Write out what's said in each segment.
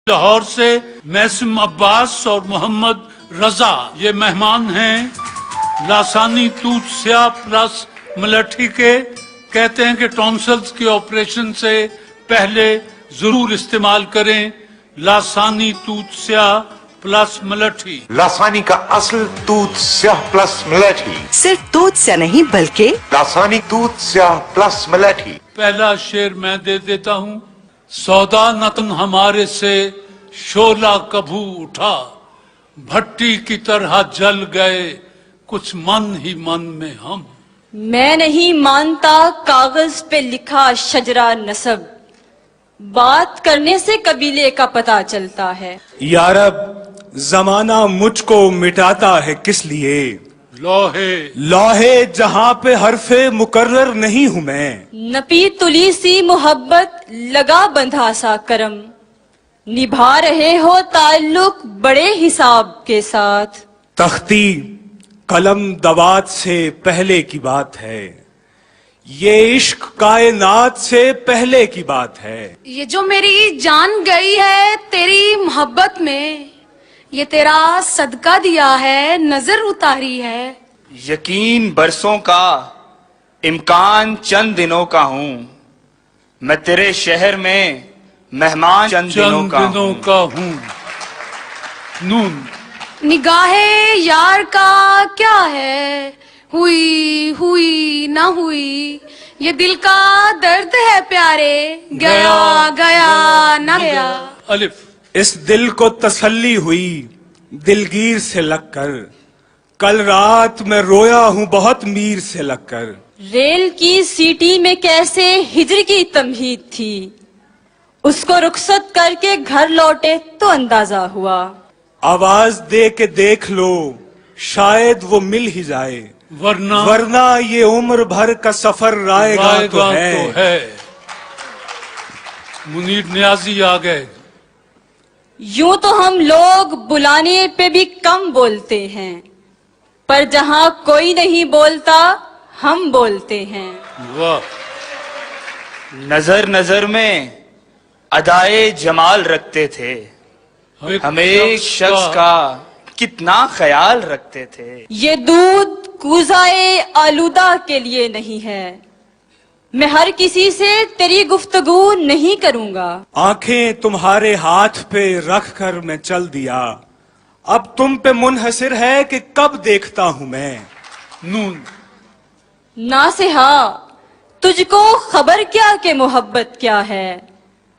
لاہور سے محسم عباس اور محمد رضا یہ مہمان ہیں لاسانی توت سیاہ پلس ملٹھی کے. کہتے ہیں کہ ٹونسلز کے آپریشن سے پہلے ضرور استعمال کریں لاسانی توت سیاہ پلس ملٹھی. لاسانی کا اصل توت سیاہ پلس ملٹھی. صرف توت سیاہ نہیں بلکہ لاسانی توت سیاہ پلس ملٹھی. پہلا شعر میں دے دیتا ہوں. سودا نہ تن ہمارے سے شعلہ کبھو اٹھا, بھٹی کی طرح جل گئے کچھ من ہی من میں ہم. میں نہیں مانتا کاغذ پہ لکھا شجرہ نسب, بات کرنے سے قبیلے کا پتہ چلتا ہے. یا رب زمانہ مجھ کو مٹاتا ہے کس لیے, لوہے جہاں پہ حرف مقرر نہیں ہوں میں. نپی تلی سی محبت لگا بندھا سا کرم, نبھا رہے ہو تعلق بڑے حساب کے ساتھ. تختی قلم دوات سے پہلے کی بات ہے, یہ عشق کائنات سے پہلے کی بات ہے. یہ جو میری جان گئی ہے تیری محبت میں, یہ تیرا صدقہ دیا ہے نظر اتاری ہے. یقین برسوں کا امکان چند دنوں کا ہوں, میں تیرے شہر میں مہمان چند دنوں کا ہوں. نون نگاہ یار کا کیا ہے, ہوئی ہوئی نہ ہوئی, یہ دل کا درد ہے پیارے, گیا گیا نہ گیا. الف اس دل کو تسلی ہوئی دلگیر سے لگ کر, کل رات میں رویا ہوں بہت میر سے لگ کر. ریل کی سیٹی میں کیسے ہجر کی تمہید تھی, اس کو رخصت کر کے گھر لوٹے تو اندازہ ہوا. آواز دے کے دیکھ لو شاید وہ مل ہی جائے, ورنہ یہ عمر بھر کا سفر رائے گا تو ہے. منیر نیازی آ گئے. یوں تو ہم لوگ بلانے پہ بھی کم بولتے ہیں, پر جہاں کوئی نہیں بولتا ہم بولتے ہیں. واہ. نظر نظر میں ادائے جمال رکھتے تھے, ہم ایک شخص کا کتنا خیال رکھتے تھے. یہ دودھ کوزائے آلودہ کے لیے نہیں ہے, میں ہر کسی سے تیری گفتگو نہیں کروں گا. آنکھیں تمہارے ہاتھ پہ رکھ کر میں چل دیا, اب تم پہ منحصر ہے کہ کب دیکھتا ہوں میں. نون ناصحا تجھ کو خبر کیا کہ محبت کیا ہے,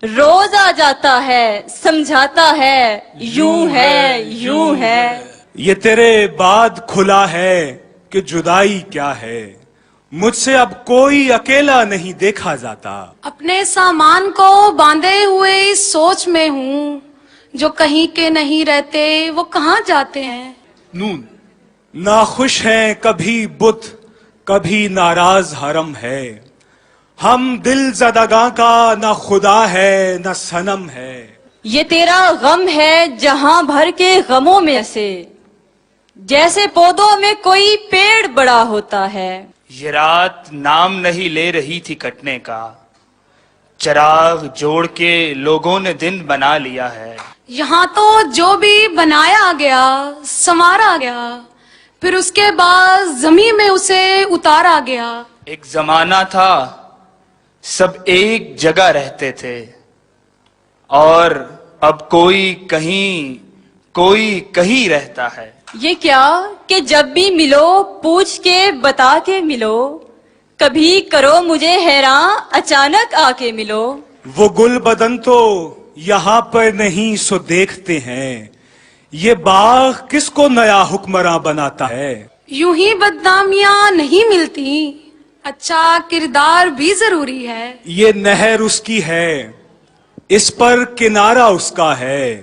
روز آ جاتا ہے سمجھاتا ہے یوں ہے یوں ہے. یہ تیرے بعد کھلا ہے کہ جدائی کیا ہے, مجھ سے اب کوئی اکیلا نہیں دیکھا جاتا. اپنے سامان کو باندھے ہوئے اس سوچ میں ہوں, جو کہیں کے نہیں رہتے وہ کہاں جاتے ہیں. نون ناخوش ہیں کبھی بت کبھی ناراض حرم ہے, ہم دل زدگاں کا نہ خدا ہے نہ صنم ہے. یہ تیرا غم ہے جہاں بھر کے غموں میں سے, جیسے پودوں میں کوئی پیڑ بڑا ہوتا ہے. یہ رات نام نہیں لے رہی تھی کٹنے کا, چراغ جوڑ کے لوگوں نے دن بنا لیا ہے. یہاں تو جو بھی بنایا گیا سنوارا گیا, پھر اس کے بعد زمین میں اسے اتارا گیا. ایک زمانہ تھا سب ایک جگہ رہتے تھے, اور اب کوئی کہیں رہتا ہے. یہ کیا کہ جب بھی ملو پوچھ کے بتا کے ملو, کبھی کرو مجھے حیران اچانک آ کے ملو. وہ گل بدن تو یہاں پر نہیں سو دیکھتے ہیں, یہ باغ کس کو نیا حکمراں بناتا ہے. یوں ہی بدنامیاں نہیں ملتی, اچھا کردار بھی ضروری ہے. یہ نہر اس کی ہے, اس پر کنارہ اس کا ہے,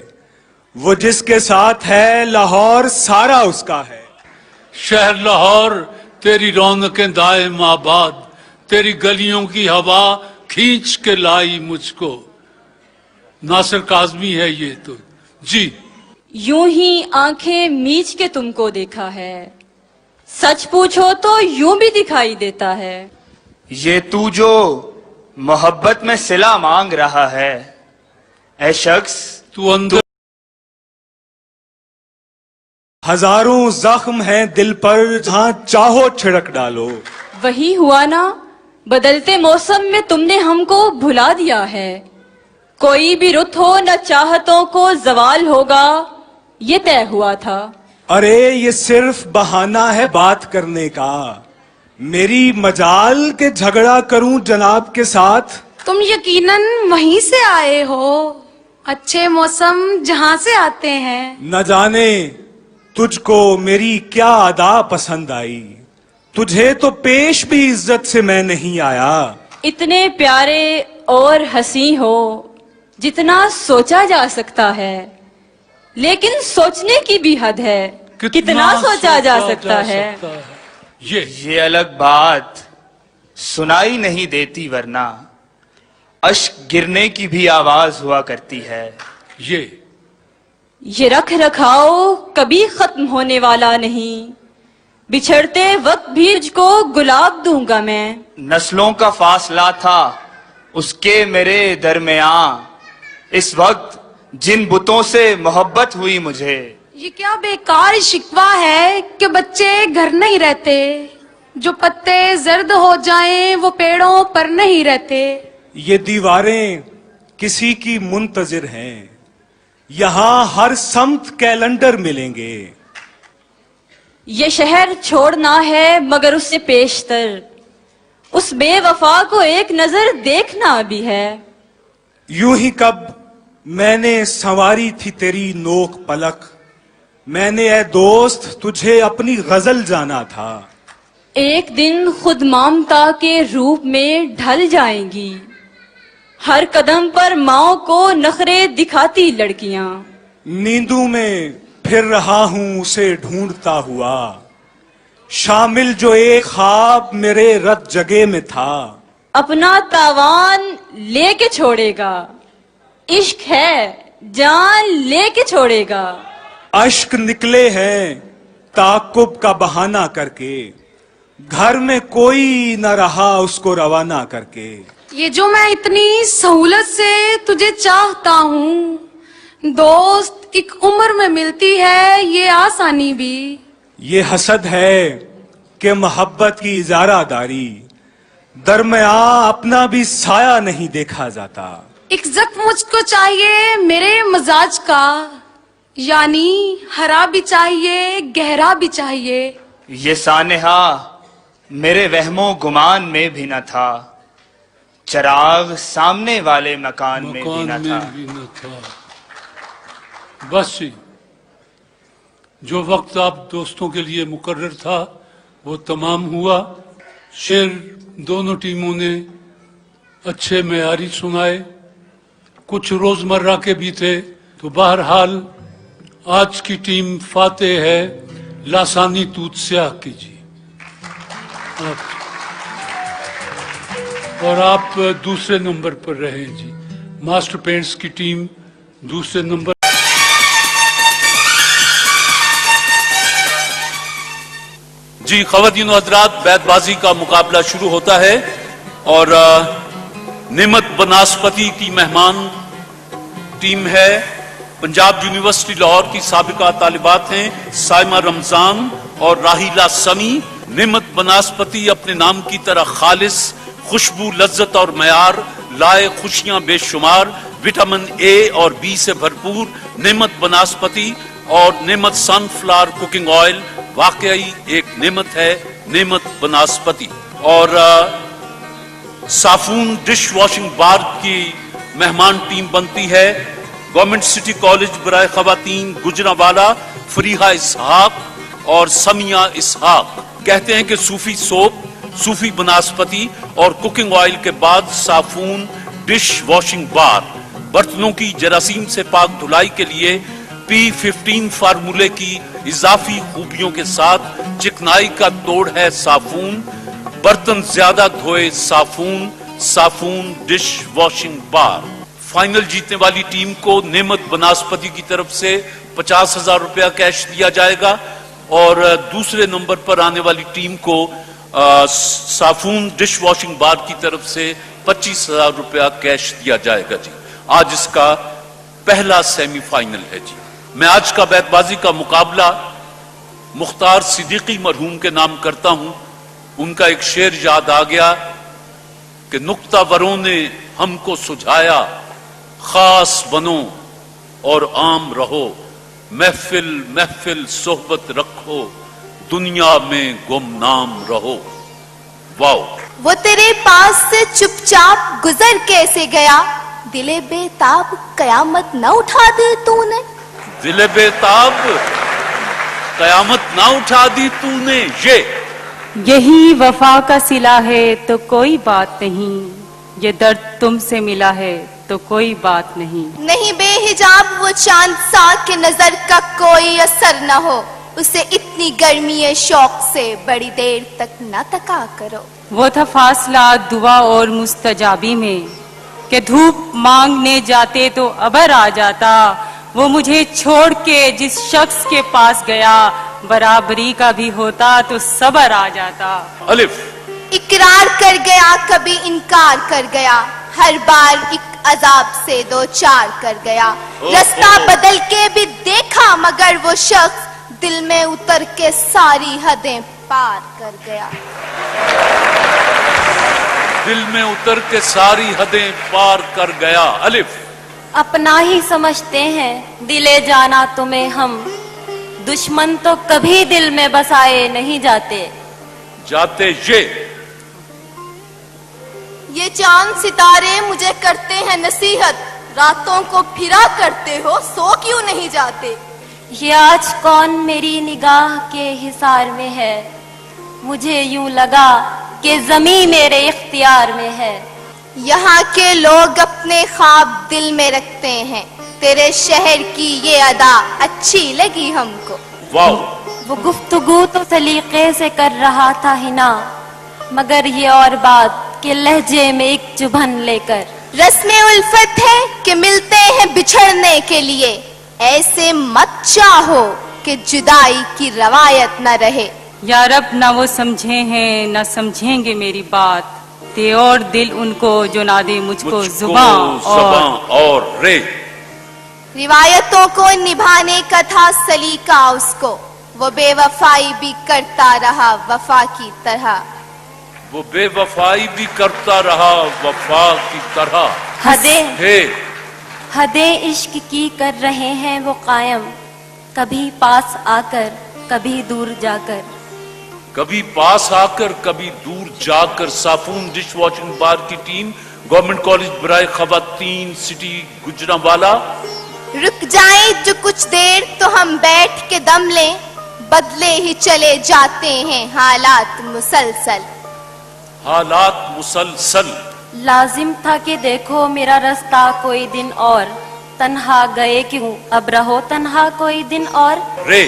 وہ جس کے ساتھ ہے لاہور سارا اس کا ہے. شہر لاہور تیری رونقیں دائم آباد, تیری گلیوں کی ہوا کھینچ کے لائی مجھ کو. ناصر کاظمی ہے یہ تو. جی یوں ہی آنکھیں میچ کے تم کو دیکھا ہے, سچ پوچھو تو یوں بھی دکھائی دیتا ہے. یہ تو جو محبت میں صلہ مانگ رہا ہے, اے شخص तू अंदर हजारों जख्म हैं दिल पर, जहां चाहो छिड़क डालो। वही हुआ ना, बदलते मौसम में तुमने हमको भुला दिया है। कोई भी रुत हो न चाहतों को जवाल होगा, ये तय हुआ था। अरे ये सिर्फ बहाना है बात करने का, मेरी मजाल के झगड़ा करूं जनाब के साथ। तुम यकीनन वहीं से आए हो, अच्छे मौसम जहाँ से आते हैं। न जाने तुझको मेरी क्या अदा पसंद आई, तुझे तो पेश भी इज्जत से मैं नहीं आया। इतने प्यारे और हंसी हो जितना सोचा जा सकता है, लेकिन सोचने की भी हद है, कितना सोचा जा सकता है। ये अलग बात सुनाई नहीं देती, वरना अश्क गिरने की भी आवाज हुआ करती है। ये रख रखाव कभी खत्म होने वाला नहीं, बिछड़ते वक्त भी तुझको गुलाब दूंगा मैं। नस्लों का फासला था उसके मेरे दरमियां, इस वक्त जिन बुतों से मोहब्बत हुई मुझे। ये क्या बेकार शिकवा है कि बच्चे घर नहीं रहते, जो पत्ते जर्द हो जाएं वो पेड़ों पर नहीं रहते। ये दीवारें किसी की मुंतजिर हैं, यहां हर समत कैलेंडर मिलेंगे। ये शहर छोड़ना है मगर उससे पेशतर, उस बेवफा को एक नजर देखना भी है। यूं ही कब मैंने संवारी थी तेरी नोक पलक, मैंने ए दोस्त तुझे अपनी गजल जाना था। एक दिन खुद ममता के रूप में ढल जाएंगी, हर कदम पर माओ को नखरे दिखाती लड़कियां। नींदों में फिर रहा हूं उसे ढूंढता हुआ, शामिल जो एक ख्वाब मेरे रत जगे में था। अपना तावान लेके छोड़ेगा, इश्क है जान लेके छोड़ेगा। अश्क निकले हैं ताकुब का बहाना करके, घर में कोई न रहा उसको रवाना करके। ये जो मैं इतनी सहूलत से तुझे चाहता हूँ, दोस्त एक उम्र में मिलती है ये आसानी भी। ये हसद है कि मोहब्बत की इजारादारी, दरमिया अपना भी साया नहीं देखा जाता। एक जख्म मुझको चाहिए मेरे मजाज का, यानी हरा भी चाहिए गहरा भी चाहिए। ये सानेहा मेरे वहमो गुमान में भी न था, चराग सामने वाले मकान में भी न था। बस ही जो वक्त आप दोस्तों के लिए मुकर्रर था वो तमाम हुआ। शेर दोनों टीमों ने अच्छे मेयारी सुनाए, कुछ रोजमर्रा के भी थे। तो बहरहाल आज की टीम फातेह है लासानी तूतस्याह की जी। और आप दूसरे नंबर पर रहे जी। मास्टर पेंट्स की टीम दूसरे नंबर। जी ख़वातीन और हज़रात, बैतबाजी का मुकाबला शुरू होता है और नेमत बनास्पति की मेहमान टीम है। पंजाब यूनिवर्सिटी लाहौर की साबिका तालिबात हैं साइमा रमजान और राहिला सनी। नेमत बनास्पति अपने नाम की तरह खालिस, खुशबू, लज्जत और मयार लाए खुशियां बेशुमार, विटामिन ए और बी से भरपूर नेमत बनास्पति और नेमत सनफ्लावर कुकिंग ऑयल वाकई एक नेमत है, नेमत बनास्पति। और साफून डिश वॉशिंग बार की मेहमान टीम बनती है गवर्नमेंट सिटी कॉलेज बराए खवातीन गुजरावाला फरीहा इसहाक और समिया इसहाक। कहते हैं कि सूफी सोप, सूफी बनास्पति और कुकिंग ऑयल के बाद साफून डिश वॉशिंग बार बर्तनों की जरासीम से पाक धुलाई के लिए P15 फार्मूले की इजाफी खूबियों के साथ चिकनाई का तोड़ है साफून। बर्तन ज्यादा धोए साफून, साफून डिश वॉशिंग बार। फाइनल जीतने वाली टीम को नेमत बनास्पति की तरफ से 50,000 रुपया कैश दिया जाएगा और दूसरे नंबर पर आने वाली टीम को साफून डिश वॉशिंग बार की तरफ से 25,000 रुपया कैश दिया जाएगा जी। आज इसका पहला सेमीफाइनल है जी। मैं आज का बैतबाजी का मुकाबला मुख्तार सिद्दीकी मरहूम के नाम करता हूं। उनका एक शेर याद आ गया कि नुक्तावरों ने हमको सुझाया, खास बनो और आम रहो, महफिल महफिल सोहबत रखो, दुनिया में गुमनाम रहो। वाओ! वो तेरे पास से चुपचाप गुजर कैसे गया, दिले बेताब कयामत न उठा दी तूने। दिल बेताब कयामत ना उठा दी तूने। यही वफा का सिला है तो कोई बात नहीं, ये दर्द तुमसे मिला है तो कोई बात नहीं। नहीं बेहिजाब वो चांद सा कि नजर का कोई असर न हो, उसे इतनी गर्मी है शौक से बड़ी देर तक न तका करो। वो था फासला दुआ और मुस्तजाबी में, कि धूप मांगने जाते तो अबर आ जाता। वो मुझे छोड़ के जिस शख्स के पास गया, बराबरी का भी होता तो सबर आ जाता। अलिफ। इकरार कर गया कभी इनकार कर गया, हर बार एक अजाब से दो चार कर गया। रास्ता बदल के भी देखा मगर वो शख्स दिल में उतर के सारी हदें पार कर गया। दिल में उतर के सारी हदें पार कर गया। अलिफ। अपना ही समझते हैं दिले जाना तुम्हें हम, दुश्मन तो कभी दिल में बसाए नहीं जाते। जाते ये चांद सितारे मुझे करते हैं नसीहत, रातों को फिरा करते हो सो क्यों नहीं जाते। ये आज कौन मेरी निगाह के हिसार में है, मुझे यूं लगा कि ज़मीं मेरे इख्तियार में है। यहाँ के लोग अपने ख्वाब दिल में रखते हैं, तेरे शहर की ये अदा अच्छी लगी हमको। वाओ! वो गुफ्तगू तो सलीके से कर रहा था हिना, मगर ये और बात कि लहजे में एक चुभन लेकर। रस्में उल्फत है कि मिलते हैं बिछड़ने के लिए, ऐसे मत चाहो कि जुदाई की रवायत न रहे। या रब ना वो समझे हैं ना समझेंगे मेरी बात, दे और दिल उनको जो ना दे मुझको जुबान और रे। रिवायतों को निभाने का था सलीका उसको, वो बेवफाई भी करता रहा वफा की तरह। वो बेवफाई भी करता रहा वफा की तरह। हदें इश्क की कर रहे हैं वो कायम, कभी पास आकर कभी दूर जाकर। कभी पास आकर कभी दूर जाकर। साफून डिश वॉशिंग बार की टीम, गवर्नमेंट कॉलेज बराए खवातीन सिटी गुजरांवाला। रुक जाए जो कुछ देर तो हम बैठ के दम लें, बदले ही चले जाते हैं हालात मुसलसल। हालात मुसलसल। लाजिम था कि देखो मेरा रास्ता कोई दिन और, तन्हा गए क्यों अब रहो तन्हा कोई दिन और। रे।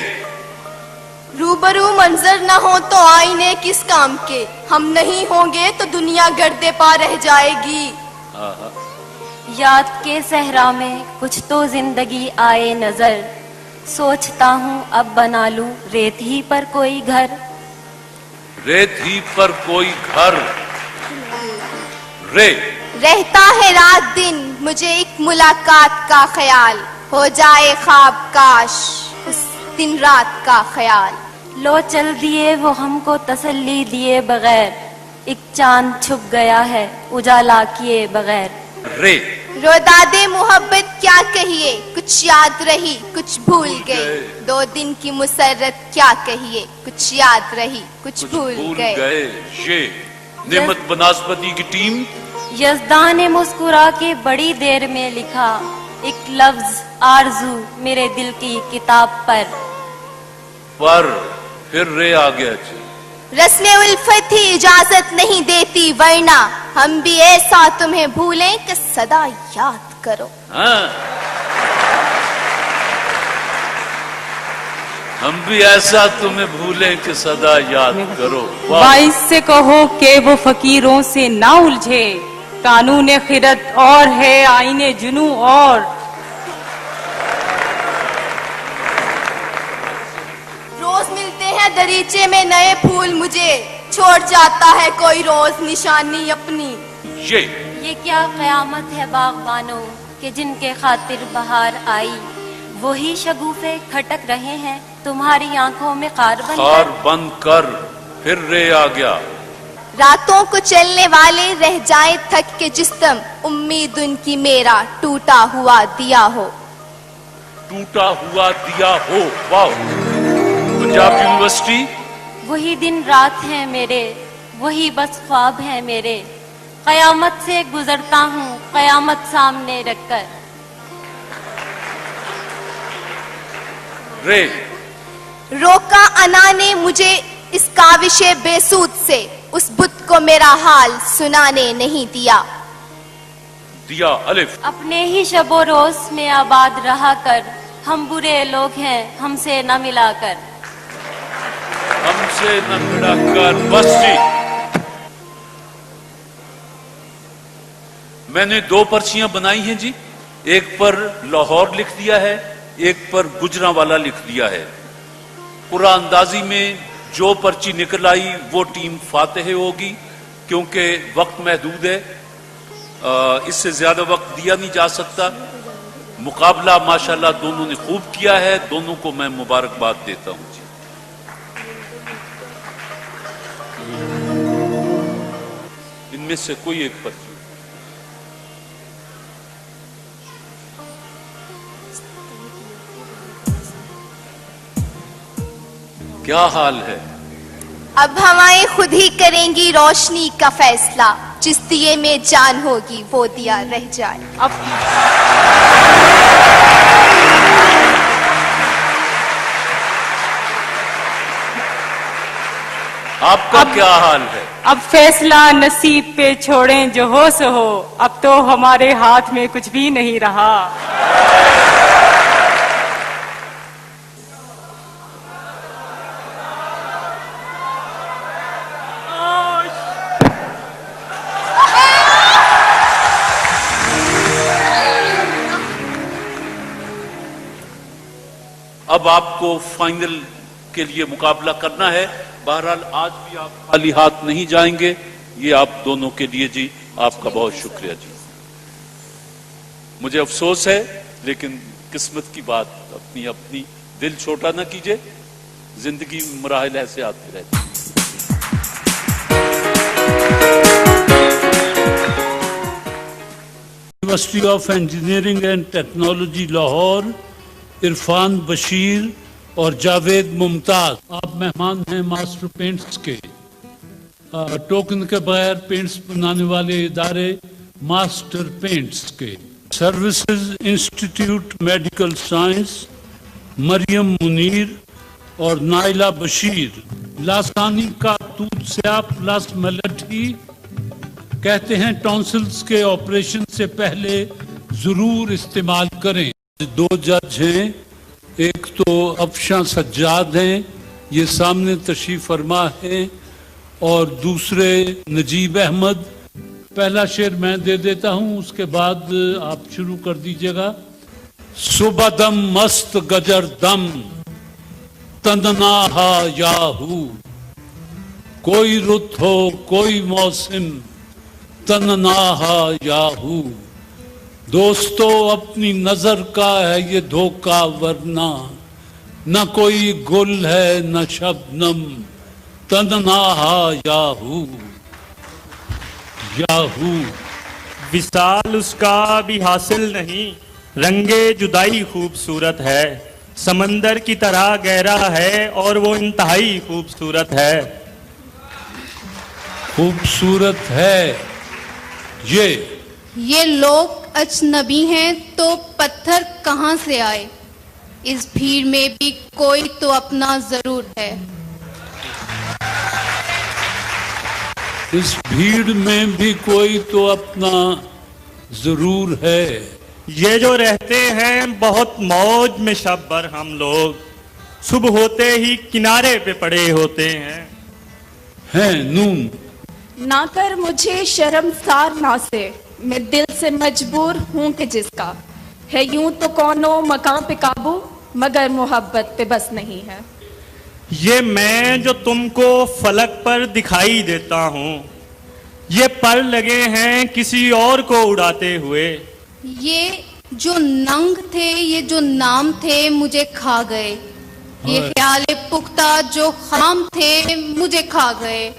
रूबरू मंजर न हो तो आईने किस काम के, हम नहीं होंगे तो दुनिया गर्दे पा रह जाएगी। याद के सहरा में कुछ तो जिंदगी आए नजर, सोचता हूँ अब बना लूं रेत ही पर कोई घर। रेत ही पर कोई घर। रे। रहता है रात दिन मुझे एक मुलाकात का ख्याल, हो जाए ख्वाब काश उस दिन रात का ख्याल। लो चल दिए वो हमको तसल्ली दिए बगैर, एक चांद छुप गया है उजाला किए बगैर। रे। रोदादे मोहब्बत क्या कहिए, कुछ याद रही कुछ भूल गई, 2 दिन की मुसर्रत क्या कहिए, कुछ याद रही कुछ भूल गए। ये नेमत बनास्पति की टीम। यज़दा ने मुस्कुरा के बड़ी देर में लिखा, एक लफ्ज आरजू मेरे दिल की किताब पर फिर रे आ गया जी। रस्में उल्फत ही इजाजत नहीं देती, वरना हम भी ऐसा तुम्हें भूलें कि सदा याद करो। हाँ। हम भी ऐसा तुम्हें भूलें कि सदा याद करो। वाइस से कहो कि वो फकीरों से ना उलझे, कानून खिरत और है आईने जुनू और। रोज मिलते हैं दरीचे में नए फूल, मुझे छोड़ जाता है कोई रोज निशानी अपनी। ये क्या कयामत है बागबानों, کہ جن کے خاطر بہار آئی وہی شگوفے کھٹک رہے ہیں تمہاری آنکھوں میں خار بند کر پھر رے آ گیا. راتوں کو چلنے والے رہ جائیں تھک کے جسم امید ان کی میرا ٹوٹا ہوا دیا ہو. ٹوٹا ہوا دیا ہو. واو. پنجاب یونیورسٹی. وہی دن رات ہیں میرے وہی بس خواب ہیں میرے قیامت سے گزرتا ہوں قیامت سامنے رکھ کر. رے. روکا انا نے مجھے اس کاوش بے سود سے اس بت کو میرا حال سنانے نہیں دیا. دیا الف. اپنے ہی شب و روز میں آباد رہا کر ہم برے لوگ ہیں ہم سے نہ ملا کر. ہم سے نہ ملا کر. بس جی. میں نے 2 پرچیاں بنائی ہیں جی. ایک پر لاہور لکھ دیا ہے ایک پر گجرانوالہ لکھ دیا ہے. قرآن اندازی میں جو پرچی نکل آئی وہ ٹیم فاتح ہوگی کیونکہ وقت محدود ہے. اس سے زیادہ وقت دیا نہیں جا سکتا. مقابلہ ماشاءاللہ دونوں نے خوب کیا ہے. دونوں کو میں مبارکباد دیتا ہوں جی. ان میں سے کوئی ایک پرچی. کیا حال ہے؟ اب ہوائیں خود ہی کریں گی روشنی کا فیصلہ. جس دیے میں جان ہوگی وہ دیا رہ جائے. آپ کا کیا حال ہے؟ اب فیصلہ نصیب پہ چھوڑیں جو ہو سو ہو اب تو ہمارے ہاتھ میں کچھ بھی نہیں رہا. اب آپ کو فائنل کے لیے مقابلہ کرنا ہے. بہرحال آج بھی آپ خالی ہاتھ نہیں جائیں گے. یہ آپ دونوں کے لیے جی. آپ کا بہت شکریہ جی. مجھے افسوس ہے لیکن قسمت کی بات. اپنی دل چھوٹا نہ کیجئے. زندگی میں مراحل ایسے آتے رہتے. University of engineering and technology Lahore Irfan Bashir اور جاوید ممتاز. آپ مہمان ہیں ماسٹر پینٹس کے. ٹوکن کے بغیر پینٹس بنانے والے ادارے ماسٹر پینٹس کے. سروسز انسٹیٹیوٹ میڈیکل سائنس مریم منیر اور نائلہ بشیر. لاسانی کا دودھ سیاہ پلس ملٹھی کہتے ہیں ٹونسلز کے آپریشن سے پہلے ضرور استعمال کریں. 2 جج ہیں. ایک تو افشاں سجاد ہیں یہ سامنے تشریف فرما ہے اور دوسرے نجیب احمد. پہلا شعر میں دے دیتا ہوں اس کے بعد آپ شروع کر دیجئے گا. صبح دم مست گجر دم تنہا یاہو کوئی رت ہو کوئی موسم تنہا یاہو. دوستو اپنی نظر کا ہے یہ دھوکہ ورنہ نہ کوئی گل ہے نہ شبنم تنہا یاہو یاہو. وصال اس کا بھی حاصل نہیں رنگے جدائی خوبصورت ہے سمندر کی طرح گہرا ہے اور وہ انتہائی خوبصورت ہے. خوبصورت ہے. یہ لوگ اجنبی ہیں تو پتھر کہاں سے آئے اس بھیڑ میں بھی کوئی تو اپنا ضرور ہے. اس بھیڑ میں بھی کوئی تو اپنا ضرور ہے. یہ جو رہتے ہیں بہت موج میں شب بھر ہم لوگ صبح ہوتے ہی کنارے پہ پڑے ہوتے ہیں. نون. نہ کر مجھے شرمسار نہ سے میں دل سے مجبور ہوں کہ جس کا ہے یوں تو کونوں مقام پہ قابو مگر محبت پہ بس نہیں ہے. یہ میں جو تم کو فلک پر دکھائی دیتا ہوں یہ پر لگے ہیں کسی اور کو اڑاتے ہوئے. یہ جو ننگ تھے، یہ جو نام تھے مجھے کھا گئے، یہ خیال پختہ جو خام تھے مجھے کھا گئے،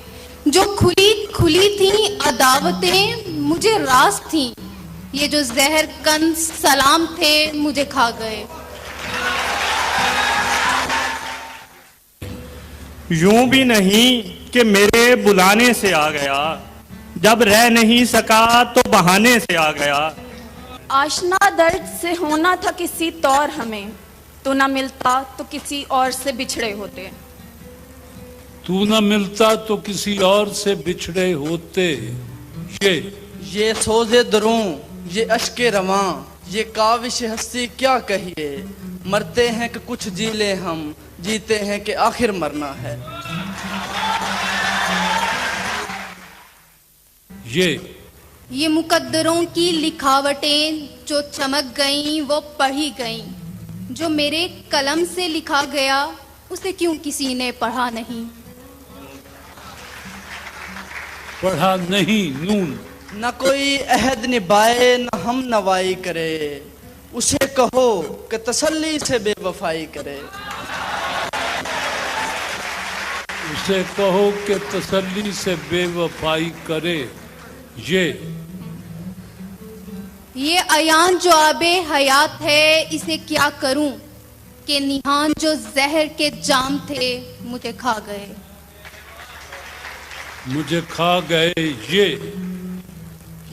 جو کھلی کھلی تھیں عداوتیں مجھے راز تھیں، یہ جو زہر کن سلام تھے مجھے کھا گئے۔ یوں بھی نہیں کہ میرے بلانے سے آ گیا، جب رہ نہیں سکا تو بہانے سے آ گیا۔ آشنا درد سے ہونا تھا کسی طور ہمیں، تو نہ ملتا تو کسی اور سے بچھڑے ہوتے۔ تو نہ ملتا تو کسی اور سے بچھڑے ہوتے۔ یہ سوز دروں، یہ اشک رواں، یہ کاوش ہستی کیا کہیے، مرتے ہیں کہ کچھ جی لیں ہم، جیتے ہیں کہ آخر مرنا ہے۔ یہ مقدروں کی لکھاوٹیں جو چمک گئیں وہ پڑھی گئیں، جو میرے قلم سے لکھا گیا اسے کیوں کسی نے پڑھا نہیں؟ پڑھا نہیں نون۔ نہ کوئی عہد نبھائے نہ ہم نوائی کرے، اسے کہو کہ تسلی سے بے وفائی کرے۔ اسے کہو کہ تسلی سے بے وفائی کرے۔ یہ عیان جو آب حیات ہے اسے کیا کروں، کہ نہان جو زہر کے جام تھے مجھے کھا گئے۔ مجھے کھا گئے۔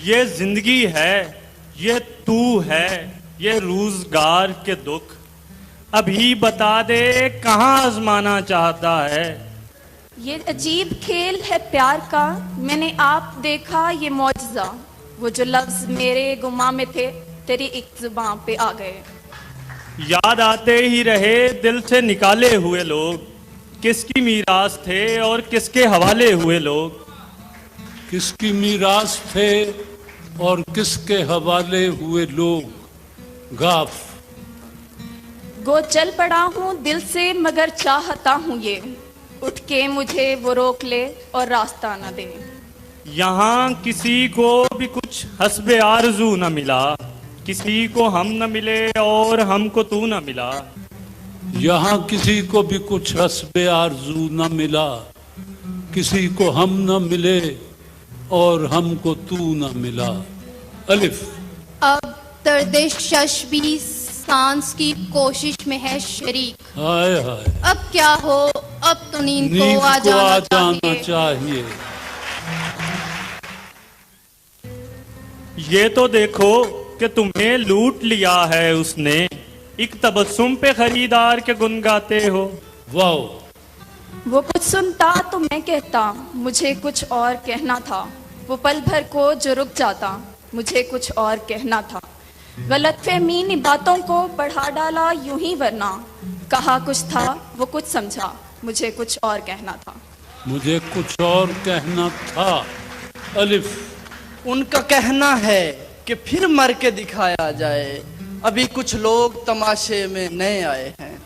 یہ زندگی ہے، یہ تو ہے، یہ روزگار کے دکھ، ابھی بتا دے کہاں آزمانا چاہتا ہے۔ یہ عجیب کھیل ہے پیار کا، میں نے آپ دیکھا یہ معجزہ، وہ جو لفظ میرے گماں میں تھے تیری ایک زبان پہ آ گئے۔ یاد آتے ہی رہے دل سے نکالے ہوئے لوگ، کس کی میراث تھے اور کس کے حوالے ہوئے لوگ۔ کس کی میراث تھے اور کس کے حوالے ہوئے لوگ۔ غاف۔ گو چل پڑا ہوں دل سے مگر چاہتا ہوں یہ، اٹھ کے مجھے وہ روک لے اور راستہ نہ دے۔ یہاں کسی کو بھی کچھ حسب آرزو نہ ملا، کسی کو ہم نہ ملے اور ہم کو تو نہ ملا۔ یہاں کسی کو بھی کچھ حسب آرزو نہ ملا، کسی کو ہم نہ ملے اور ہم کو تو نہ ملا۔ الف۔ اب درد شش بھی سانس کی کوشش میں ہے شریک، ہائے ہائے، اب کیا ہو اب تو نیند کو آ جانا چاہیے۔ یہ تو دیکھو کہ تمہیں لوٹ لیا ہے اس نے، ایک تبسم پہ خریدار کے گن گاتے ہو۔ واو۔ وہ کچھ سنتا تو میں کہتا، مجھے کچھ اور کہنا تھا، وہ پل بھر کو جو رک جاتا مجھے کچھ اور کہنا تھا۔ غلط فہمی نے باتوں کو بڑھا ڈالا یوں ہی، ورنہ کہا کچھ تھا وہ کچھ سمجھا، مجھے کچھ اور کہنا تھا۔ مجھے کچھ اور کہنا تھا۔ الف۔ ان کا کہنا ہے کہ پھر مر کے دکھایا جائے، ابھی کچھ لوگ تماشے میں نئے آئے ہیں۔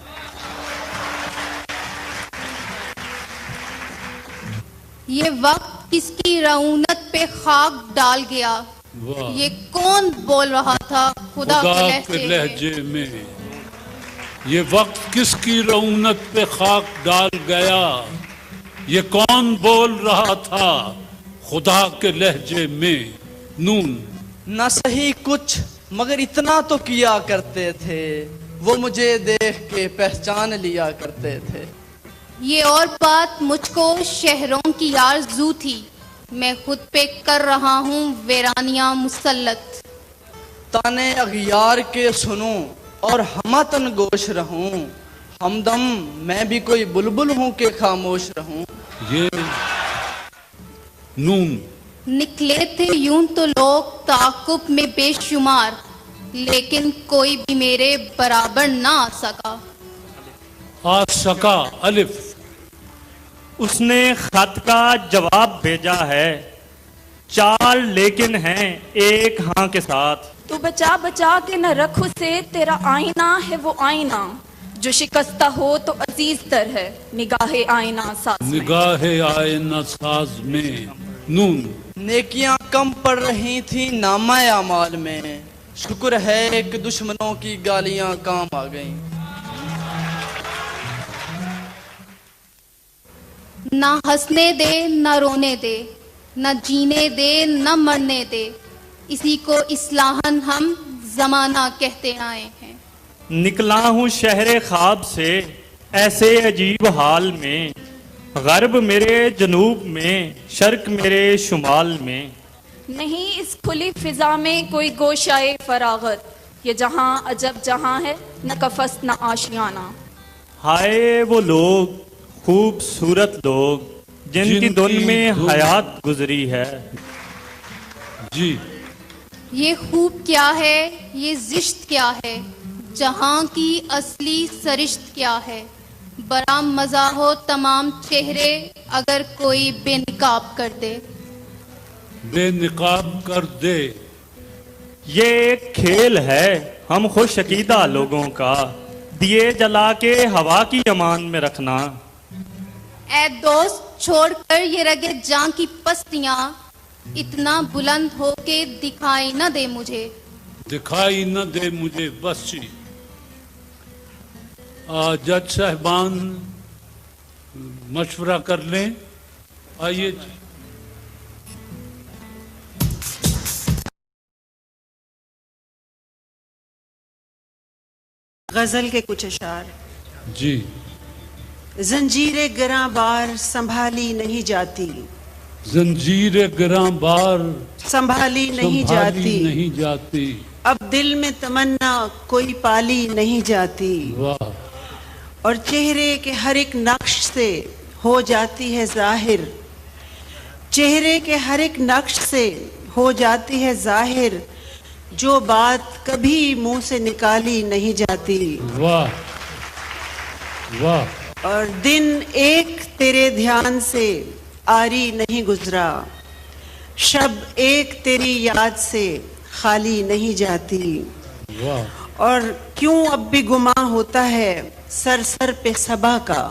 یہ وقت کس کی رعونت پہ خاک ڈال گیا، یہ کون بول رہا تھا خدا کے لہجے میں۔ یہ وقت کس کی رعونت پہ خاک ڈال گیا، یہ کون بول رہا تھا خدا کے لہجے میں۔ نون۔ نہ صحیح کچھ مگر اتنا تو کیا کرتے تھے، وہ مجھے دیکھ کے پہچان لیا کرتے تھے۔ یہ اور بات مجھ کو شہروں کی آرزو تھی، میں خود پہ کر رہا ہوں ویرانیاں مسلط۔ تانے اغیار کے سنوں اور ہمتن گوش رہوں، ہمدم میں بھی کوئی بلبل ہوں کہ خاموش رہوں۔ یہ نون۔ نکلے تھے یوں تو لوگ تعاقب میں بے شمار، لیکن کوئی بھی میرے برابر نہ آ سکا۔ آ سکا۔ الف۔ اس نے خط کا جواب بھیجا ہے، چار لیکن ہیں ایک ہاں کے ساتھ۔ تو بچا بچا کے نہ رکھ اسے، تیرا آئینہ ہے وہ آئینہ، جو شکستہ ہو تو عزیز تر ہے نگاہ آئینہ ساز میں۔ نگاہ آئینہ ساز میں۔ نون۔ نیکیاں کم پڑ رہی تھی نامہ اعمال میں، शुक्र है कि दुश्मनों की गालियां काम आ गईं। ना हंसने दे ना रोने दे, ना जीने दे ना मरने दे, इसी को इस्लाहन हम जमाना कहते आए हैं। निकला हूँ शहरे ख्वाब से ऐसे अजीब हाल में, गर्ब मेरे जनूब में, शर्क मेरे शुमाल में। नहीं इस खुली फिजा में कोई गोशाए फरागत, ये जहां अजब जहां है, न कफस न आशियाना। हाय वो लोग खूबसूरत लोग जिनकी धुन में हयात गुजरी है। जी ये खूब क्या है, ये जिश्त क्या है, जहां की असली सरिश्त क्या है। बड़ा मजा हो तमाम चेहरे अगर कोई बेनकाब कर दे। बेनकाब कर दे। ये एक खेल है हम खुश अकीदा लोगों का, दिए जला के हवा की अमान में रखना। ऐ दोस्त छोड़कर ये रगे जान की पस्तियां, इतना बुलंद हो के दिखाई न दे मुझे। दिखाई न दे मुझे, बस जी। जज साहबान मशवरा कर लें। आइए गजल के कुछ अशार। जी। जंजीरे गिरां बार संभाली नहीं जाती, जंजीरे गिरां बार संभाली नहीं जाती, नहीं जाती। अब दिल में तमन्ना कोई पाली नहीं जाती। वाह। और चेहरे के हर एक नक्श से हो जाती है जाहिर, चेहरे के हर एक नक्श से हो जाती है जाहिर, जो बात कभी मुंह से निकाली नहीं जाती। वाह वाह। और दिन एक तेरे ध्यान से आरी नहीं गुजरा, शब एक तेरी याद से खाली नहीं जाती। वाह। और क्यों अब भी गुमा होता है सर सर पे सबा का,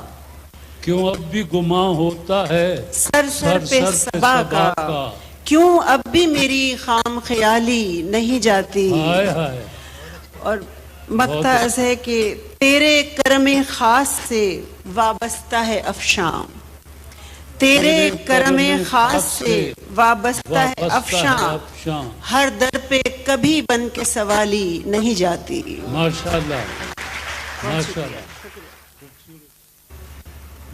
क्यों अब भी गुमा होता है सर सर पे सबा का, क्यों अब भी मेरी खाम ख्याली नहीं जाती। हाय हाय। और मकता है कि तेरे करमे खास से वाबस्ता है अफशां, तेरे करमे खास से वाबस्ता है अफशां, हर दर पे कभी बन के सवाली नहीं जाती। माशाल्लाह माशाल्लाह।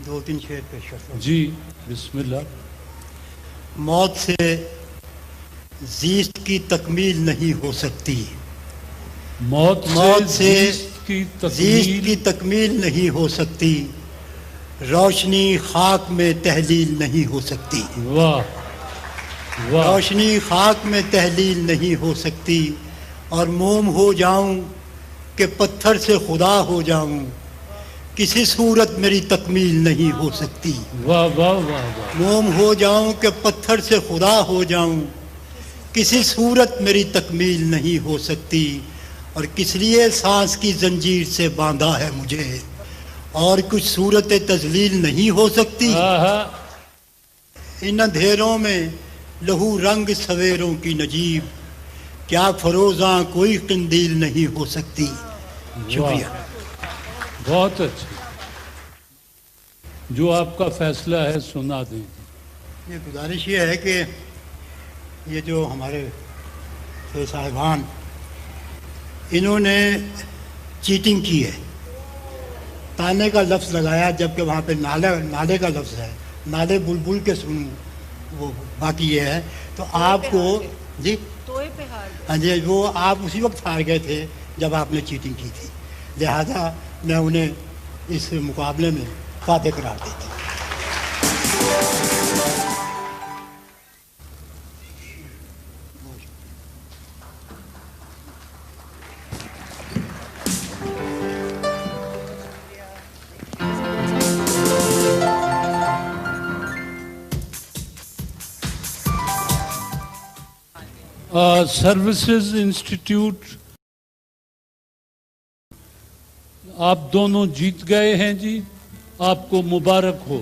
दो तीन शेर पेश करता हूं। जी बिस्मिल्लाह। मौत से ज़ीस्त की तकमील नहीं हो सकती, मौत से ज़ीस्त की तकमील नहीं हो सकती, रोशनी खाक में तहलील नहीं हो सकती। वाह वाह। रोशनी खाक में तहलील नहीं हो सकती, और मोम हो जाऊं कि पत्थर से खुदा हो जाऊं, किसी सूरत मेरी तकमील नहीं हो सकती। वाह वाह वाह। मोम हो जाऊं कि पत्थर से खुदा हो जाऊं, किसी सूरत मेरी तकमील नहीं हो सकती। और किस लिए सांस की जंजीर से बांधा है मुझे, और कुछ सूरत तजलील नहीं हो सकती। इन अंधेरों में लहू रंग सवेरों की नजीब, क्या फरोज़ा कोई कंदील नहीं हो सकती। शुक्रिया। बहुत अच्छे। जो आपका फैसला है सुना दें। ये गुजारिश ये है कि ये जो हमारे थे साहिबान, इन्होंने चीटिंग की है, ताने का लफ्ज़ लगाया जबकि वहाँ पे नाले का लफ्ज़ है। नाले बुलबुल के सुनूं, वो बाकी ये है। तो आपको जी हाँ जी, वो आप उसी वक्त हार गए थे जब आपने चीटिंग की थी, लिहाजा मैं उन्हें इस मुकाबले में फातेह करार देता हूँ। सर्विसेज इंस्टीट्यूट, आप दोनों जीत गए हैं जी, आपको मुबारक हो।